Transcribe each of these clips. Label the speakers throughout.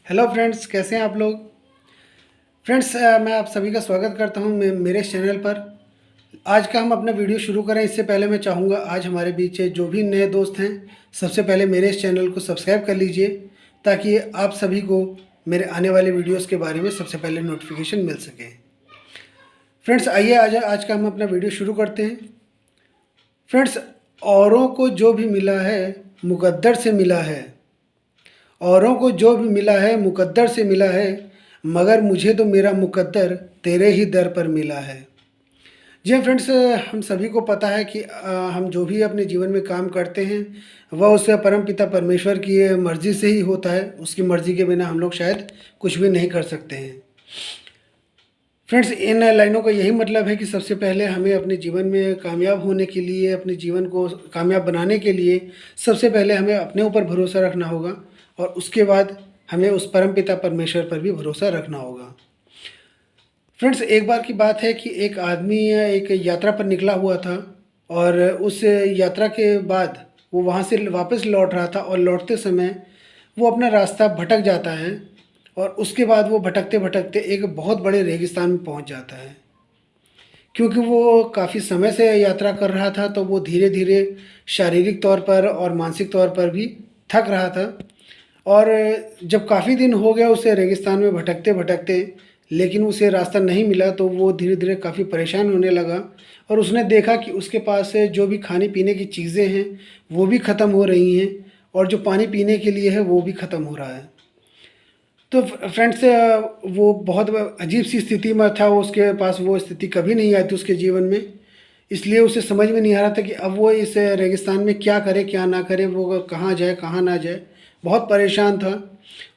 Speaker 1: Hello friends, कैसे हैं आप लोग। फ्रेंड्स, मैं आप सभी का स्वागत करता हूं मेरे चैनल पर। आज का हम अपना वीडियो शुरू करें इससे पहले मैं चाहूँगा आज हमारे बीच जो भी नए दोस्त हैं सबसे पहले मेरे इस चैनल को सब्सक्राइब कर लीजिए ताकि आप सभी को मेरे आने वाले वीडियोस के बारे में सबसे पहले नोटिफिकेशन मिल सके। फ्रेंड्स, आइए आज का हम अपना वीडियो शुरू करते हैं। फ्रेंड्स, औरों को जो भी मिला है मुकद्दर से मिला है। औरों को जो भी मिला है मुकद्दर से मिला है, मगर मुझे तो मेरा मुकद्दर तेरे ही दर पर मिला है। जी हाँ फ्रेंड्स, हम सभी को पता है कि हम जो भी अपने जीवन में काम करते हैं वह उस परमपिता परमेश्वर की मर्ज़ी से ही होता है। उसकी मर्ज़ी के बिना हम लोग शायद कुछ भी नहीं कर सकते हैं। फ्रेंड्स, इन लाइनों का यही मतलब है कि सबसे पहले हमें अपने जीवन में कामयाब होने के लिए, अपने जीवन को कामयाब बनाने के लिए सबसे पहले हमें अपने ऊपर भरोसा रखना होगा और उसके बाद हमें उस परमपिता परमेश्वर पर भी भरोसा रखना होगा। फ्रेंड्स, एक बार की बात है कि एक आदमी एक यात्रा पर निकला हुआ था और उस यात्रा के बाद वो वहाँ से वापस लौट रहा था और लौटते समय वो अपना रास्ता भटक जाता है और उसके बाद वो भटकते भटकते एक बहुत बड़े रेगिस्तान में पहुँच जाता है। क्योंकि वो काफ़ी समय से यात्रा कर रहा था तो वो धीरे धीरे शारीरिक तौर पर और मानसिक तौर पर भी थक रहा था। और जब काफ़ी दिन हो गया उसे रेगिस्तान में भटकते भटकते लेकिन उसे रास्ता नहीं मिला तो वो धीरे धीरे काफ़ी परेशान होने लगा और उसने देखा कि उसके पास से जो भी खाने पीने की चीज़ें हैं वो भी ख़त्म हो रही हैं और जो पानी पीने के लिए है वो भी ख़त्म हो रहा है। तो फ्रेंड्स, वो बहुत अजीब सी स्थिति में था। उसके पास वो स्थिति कभी नहीं आई थी उसके जीवन में। इसलिए उसे समझ में नहीं आ रहा था कि अब वो इस रेगिस्तान में क्या करे क्या ना करे, वो कहाँ जाए कहाँ ना जाए। बहुत परेशान था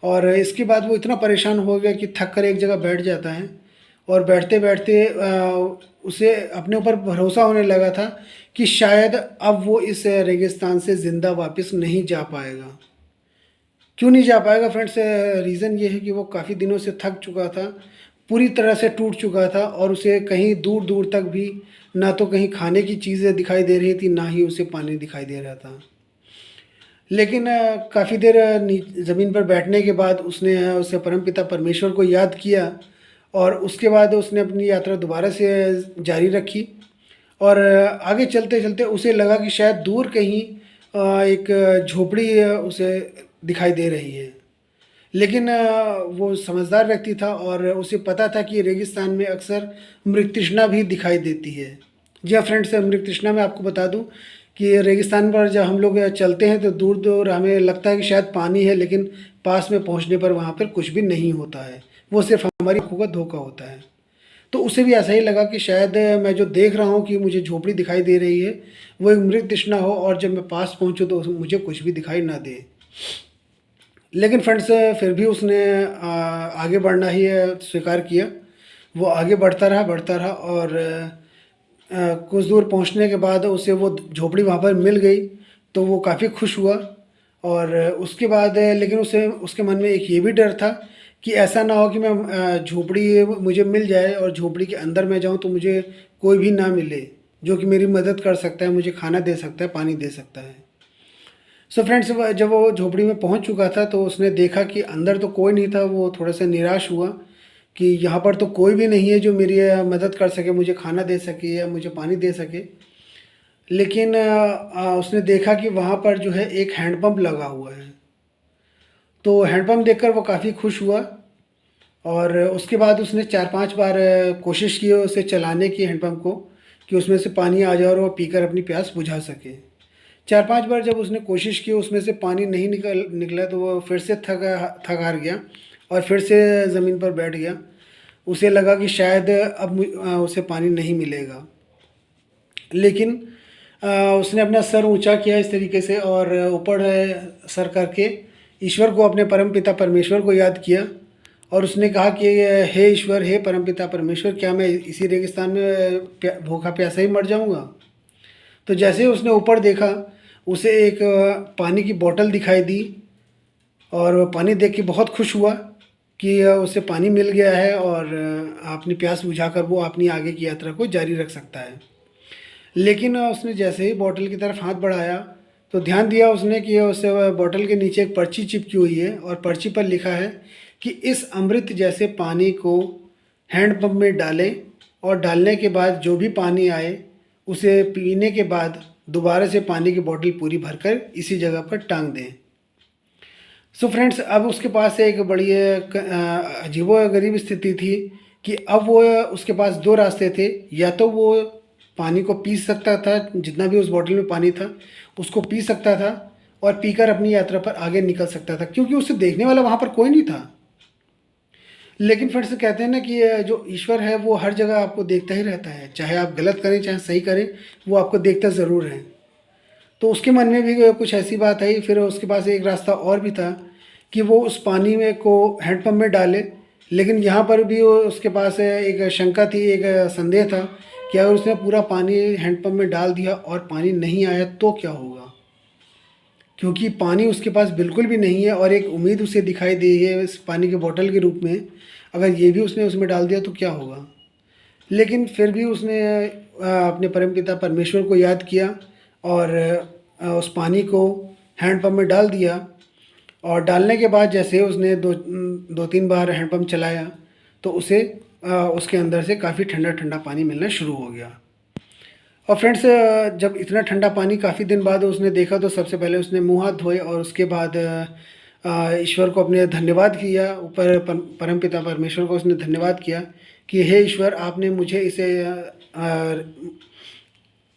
Speaker 1: और इसके बाद वो इतना परेशान हो गया कि थक कर एक जगह बैठ जाता है और बैठते बैठते उसे अपने ऊपर भरोसा होने लगा था कि शायद अब वो इस रेगिस्तान से ज़िंदा वापस नहीं जा पाएगा। क्यों नहीं जा पाएगा फ्रेंड्स? रीज़न ये है कि वो काफ़ी दिनों से थक चुका था, पूरी तरह से टूट चुका था और उसे कहीं दूर दूर तक भी ना तो कहीं खाने की चीज़ें दिखाई दे रही थी, ना ही उसे पानी दिखाई दे रहा था। लेकिन काफ़ी देर ज़मीन पर बैठने के बाद उसने उस परमपिता परमेश्वर को याद किया और उसके बाद उसने अपनी यात्रा दोबारा से जारी रखी। और आगे चलते चलते उसे लगा कि शायद दूर कहीं एक झोपड़ी उसे दिखाई दे रही है। लेकिन वो समझदार व्यक्ति था और उसे पता था कि रेगिस्तान में अक्सर मृग तृष्णा भी दिखाई देती है। जी हाँ फ्रेंड्स, मृग तृष्णा मैं आपको बता दूं कि रेगिस्तान पर जब हम लोग चलते हैं तो दूर दूर हमें लगता है कि शायद पानी है, लेकिन पास में पहुंचने पर वहाँ पर कुछ भी नहीं होता है। वो सिर्फ हमारी आँखों का धोखा होता है। तो उसे भी ऐसा ही लगा कि शायद मैं जो देख रहा हूँ कि मुझे झोपड़ी दिखाई दे रही है वो एक मृग तृष्णा हो और जब मैं पास पहुँचूँ तो मुझे कुछ भी दिखाई ना दे। लेकिन फ्रेंड्स, फिर भी उसने आगे बढ़ना ही स्वीकार किया। वो आगे बढ़ता रहा और कुछ दूर पहुंचने के बाद उसे वो झोपड़ी वहाँ पर मिल गई तो वो काफ़ी खुश हुआ। और उसके बाद लेकिन उसे उसके मन में एक ये भी डर था कि ऐसा ना हो कि मैं झोपड़ी मुझे मिल जाए और झोपड़ी के अंदर मैं जाऊँ तो मुझे कोई भी ना मिले जो कि मेरी मदद कर सकता है, मुझे खाना दे सकता है, पानी दे सकता है। सो फ्रेंड्स, जब वो झोपड़ी में पहुंच चुका था तो उसने देखा कि अंदर तो कोई नहीं था। वो थोड़ा सा निराश हुआ कि यहाँ पर तो कोई भी नहीं है जो मेरी मदद कर सके, मुझे खाना दे सके या मुझे पानी दे सके। लेकिन उसने देखा कि वहाँ पर जो है एक हैंडपम्प लगा हुआ है। तो हैंडपम्प देखकर वो काफ़ी खुश हुआ और उसके बाद उसने 4-5 बार कोशिश की उसे चलाने की हैंडपम्प को कि उसमें से पानी आ जाए और वो पीकर अपनी प्यास बुझा सके। 4-5 बार जब उसने कोशिश की उसमें से पानी नहीं निकला तो वो फिर से थक हार गया और फिर से ज़मीन पर बैठ गया। उसे लगा कि शायद अब उसे पानी नहीं मिलेगा। लेकिन उसने अपना सर ऊंचा किया इस तरीके से और ऊपर सर करके ईश्वर को, अपने परमपिता परमेश्वर को याद किया और उसने कहा कि हे ईश्वर, हे परमपिता परमेश्वर, क्या मैं इसी रेगिस्तान में भूखा प्यासा ही मर जाऊंगा? तो जैसे ही उसने ऊपर देखा उसे एक पानी की बोतल दिखाई दी और वो पानी देख के बहुत खुश हुआ कि उसे पानी मिल गया है और अपनी प्यास बुझाकर वो अपनी आगे की यात्रा को जारी रख सकता है। लेकिन उसने जैसे ही बोतल की तरफ हाथ बढ़ाया तो ध्यान दिया उसने कि उस बॉटल के नीचे एक पर्ची चिपकी हुई है और पर्ची पर लिखा है कि इस अमृत जैसे पानी को हैंडपम्प में डालें और डालने के बाद जो भी पानी आए उसे पीने के बाद दोबारा से पानी की बोतल पूरी भरकर इसी जगह पर टांग दें। सो फ्रेंड्स, अब उसके पास एक बड़ी अजीबो-गरीब स्थिति थी कि अब वो उसके पास दो रास्ते थे। या तो वो पानी को पी सकता था, जितना भी उस बॉटल में पानी था उसको पी सकता था और पीकर अपनी यात्रा पर आगे निकल सकता था, क्योंकि उसे देखने वाला वहाँ पर कोई नहीं था। लेकिन फ्रेंड्स, कहते हैं ना कि जो ईश्वर है वो हर जगह आपको देखता ही रहता है, चाहे आप गलत करें चाहे सही करें, वो आपको देखता ज़रूर है। तो उसके मन में भी कुछ ऐसी बात आई। फिर उसके पास एक रास्ता और भी था कि वो उस पानी में को हैंडपम्प में डाले। लेकिन यहाँ पर भी उसके पास एक शंका थी, एक संदेह था कि अगर उसने पूरा पानी हैंडपम्प में डाल दिया और पानी नहीं आया तो क्या होगा, क्योंकि पानी उसके पास बिल्कुल भी नहीं है और एक उम्मीद उसे दिखाई दी है इस पानी के बोतल के रूप में। अगर ये भी उसने उसमें डाल दिया तो क्या होगा। लेकिन फिर भी उसने अपने परमपिता परमेश्वर को याद किया और उस पानी को हैंडपम्प में डाल दिया। और डालने के बाद जैसे उसने दो तीन बार हैंडपम्प चलाया तो उसे उसके अंदर से काफ़ी ठंडा ठंडा पानी मिलना शुरू हो गया। और फ्रेंड्स, जब इतना ठंडा पानी काफ़ी दिन बाद उसने देखा तो सबसे पहले उसने मुँह हाथ धोए और उसके बाद ईश्वर को अपने धन्यवाद किया। ऊपर परमपिता परमेश्वर को उसने धन्यवाद किया कि हे ईश्वर, आपने मुझे इसे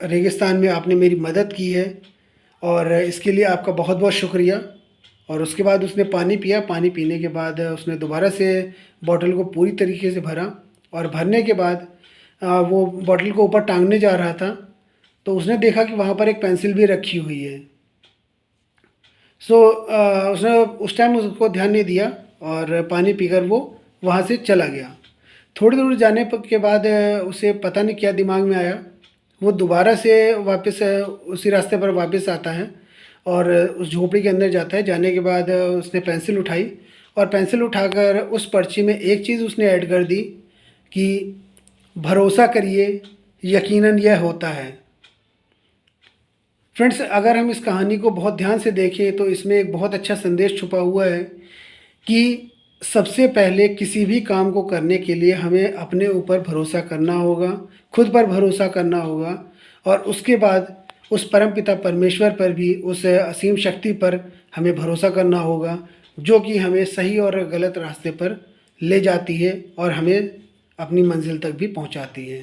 Speaker 1: रेगिस्तान में आपने मेरी मदद की है और इसके लिए आपका बहुत बहुत शुक्रिया। और उसके बाद उसने पानी पिया। पानी पीने के बाद उसने दोबारा से बॉटल को पूरी तरीके से भरा और भरने के बाद वो बॉटल को ऊपर टांगने जा रहा था तो उसने देखा कि वहाँ पर एक पेंसिल भी रखी हुई है। उसने उस टाइम उसको ध्यान नहीं दिया और पानी पीकर वो वहाँ से चला गया। थोड़ी दूर जाने के बाद उसे पता नहीं क्या दिमाग में आया, वो दोबारा से वापस उसी रास्ते पर वापस आता है और उस झोपड़ी के अंदर जाता है। जाने के बाद उसने पेंसिल उठाई और पेंसिल उठाकर उस पर्ची में एक चीज़ उसने ऐड कर दी कि भरोसा करिए, यकीनन यह होता है। फ्रेंड्स, अगर हम इस कहानी को बहुत ध्यान से देखें तो इसमें एक बहुत अच्छा संदेश छुपा हुआ है कि सबसे पहले किसी भी काम को करने के लिए हमें अपने ऊपर भरोसा करना होगा, खुद पर भरोसा करना होगा और उसके बाद उस परमपिता परमेश्वर पर भी, उस असीम शक्ति पर हमें भरोसा करना होगा, जो कि हमें सही और गलत रास्ते पर ले जाती है और हमें अपनी मंजिल तक भी पहुंचाती है।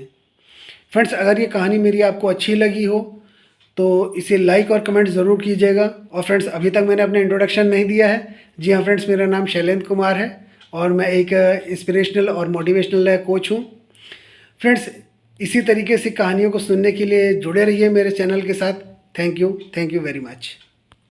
Speaker 1: फ्रेंड्स, अगर ये कहानी मेरी आपको अच्छी लगी हो तो इसे लाइक और कमेंट ज़रूर कीजिएगा। और फ्रेंड्स, अभी तक मैंने अपना इंट्रोडक्शन नहीं दिया है। जी हाँ फ्रेंड्स, मेरा नाम शैलेंद्र कुमार है और मैं एक इंस्पिरेशनल और मोटिवेशनल कोच हूँ। फ्रेंड्स, इसी तरीके से कहानियों को सुनने के लिए जुड़े रहिए मेरे चैनल के साथ। Thank you very much.